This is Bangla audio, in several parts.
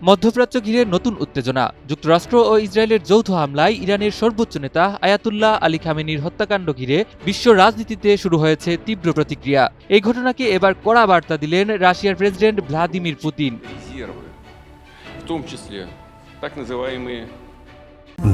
মধ্যপ্রাচ্য ঘিরে নতুন উত্তেজনা। যুক্তরাষ্ট্র ও ইসরায়েলের যৌথ হামলায় ইরানের সর্বোচ্চ নেতা আয়াতুল্লাহ আলী খামেনির হত্যাকাণ্ড ঘিরে বিশ্ব রাজনীতিতে শুরু হয়েছে তীব্র প্রতিক্রিয়া। এই ঘটনাকে এবার কড়া বার্তা দিলেন রাশিয়ার প্রেসিডেন্ট ভ্লাদিমির পুতিন।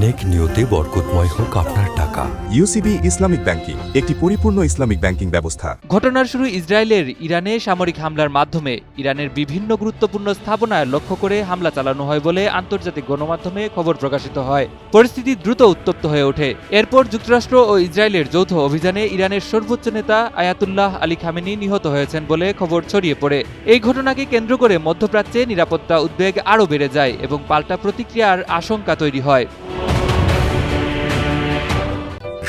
নেক নিয়তে বরকতময় হোক আপনার টাকা। ইউসিবি ইসলামিক ব্যাংকিং একটি পরিপূর্ণ ইসলামিক ব্যাংকিং ব্যবস্থা। ঘটনার শুরু ইসরায়েলের ইরানে সামরিক হামলার মাধ্যমে। ইরানের বিভিন্ন গুরুত্বপূর্ণ স্থাপনায় লক্ষ্য করে হামলা চালানো হয় বলে আন্তর্জাতিক গণমাধ্যমে খবর প্রকাশিত হয়। পরিস্থিতি দ্রুত উত্তপ্ত হয়ে ওঠে। এরপর যুক্তরাষ্ট্র ও ইসরায়েলের যৌথ অভিযানে ইরানের সর্বোচ্চ নেতা আয়াতুল্লাহ আলী খামেনি নিহত হয়েছেন বলে খবর ছড়িয়ে পড়ে। এই ঘটনাকে কেন্দ্র করে মধ্যপ্রাচ্যে নিরাপত্তা উদ্বেগ আরও বেড়ে যায় এবং পাল্টা প্রতিক্রিয়ার আশঙ্কা তৈরি হয়।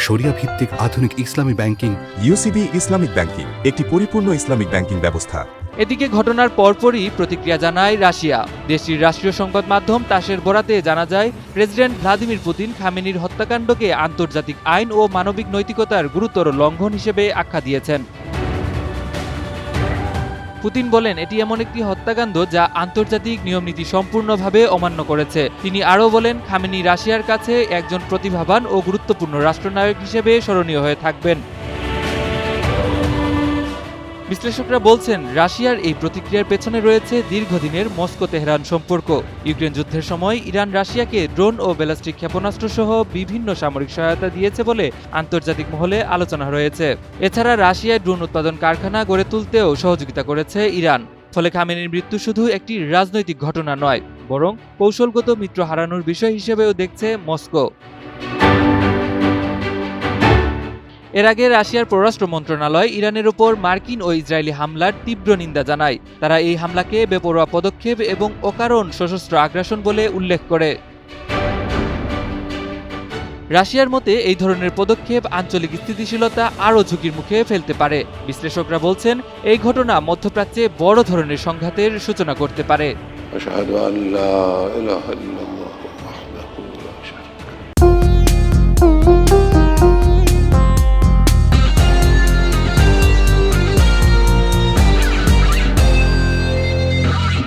শরিয়া ভিত্তিক আধুনিক ইসলামী ব্যাংকিং। ইউসিবি ইসলামিক ব্যাংকিং একটি পরিপূর্ণ ইসলামিক ব্যাংকিং ব্যবস্থা। এদিকে ঘটনার পরপরই প্রতিক্রিয়া জানায় রাশিয়া। দেশটির রাষ্ট্রীয় সংবাদ মাধ্যম তাসের বরাতে জানা যায়, প্রেসিডেন্ট ভ্লাদিমির পুতিন খামেনির হত্যাকাণ্ডকে আন্তর্জাতিক আইন ও মানবিক নৈতিকতার গুরুতর লঙ্ঘন হিসেবে আখ্যা দিয়েছেন। পুতিন বলেন, এটি এমন একটি হত্যাকাণ্ড যা আন্তর্জাতিক নিয়মনীতি সম্পূর্ণভাবে অমান্য করেছে। তিনি আরও বলেন, খামেনি রাশিয়ার কাছে একজন প্রতিভাবান ও গুরুত্বপূর্ণ রাষ্ট্রনায়ক হিসেবে স্মরণীয় হয়ে থাকবেন। বিশ্লেষকরা বলছেন, রাশিয়ার এই প্রতিক্রিয়ার পেছনে রয়েছে দীর্ঘদিনের মস্কো তেহরান সম্পর্ক। ইউক্রেন যুদ্ধের সময় ইরান রাশিয়াকে ড্রোন ও ব্যালিস্টিক ক্ষেপণাস্ত্র সহ বিভিন্ন সামরিক সহায়তা দিয়েছে বলে আন্তর্জাতিক মহলে আলোচনা রয়েছে। এছাড়া রাশিয়ায় ড্রোন উৎপাদন কারখানা গড়ে তুলতেও সহযোগিতা করেছে ইরান। ফলে খামেনির মৃত্যু শুধু একটি রাজনৈতিক ঘটনা নয়, বরং কৌশলগত মিত্র হারানোর বিষয় হিসেবেও দেখছে মস্কো। এর আগে রাশিয়ার পররাষ্ট্র মন্ত্রণালয় ইরানের ওপর মার্কিন ও ইসরায়েলি হামলার তীব্র নিন্দা জানায়। তারা এই হামলাকে বেপরোয়া পদক্ষেপ এবং অকারণ সশস্ত্র আগ্রাসন বলে উল্লেখ করে। রাশিয়ার মতে এই ধরনের পদক্ষেপ আঞ্চলিক স্থিতিশীলতা আরও ঝুঁকির মুখে ফেলতে পারে। বিশ্লেষকরা বলছেন, এই ঘটনা মধ্যপ্রাচ্যে বড় ধরনের সংঘাতের সূচনা করতে পারে।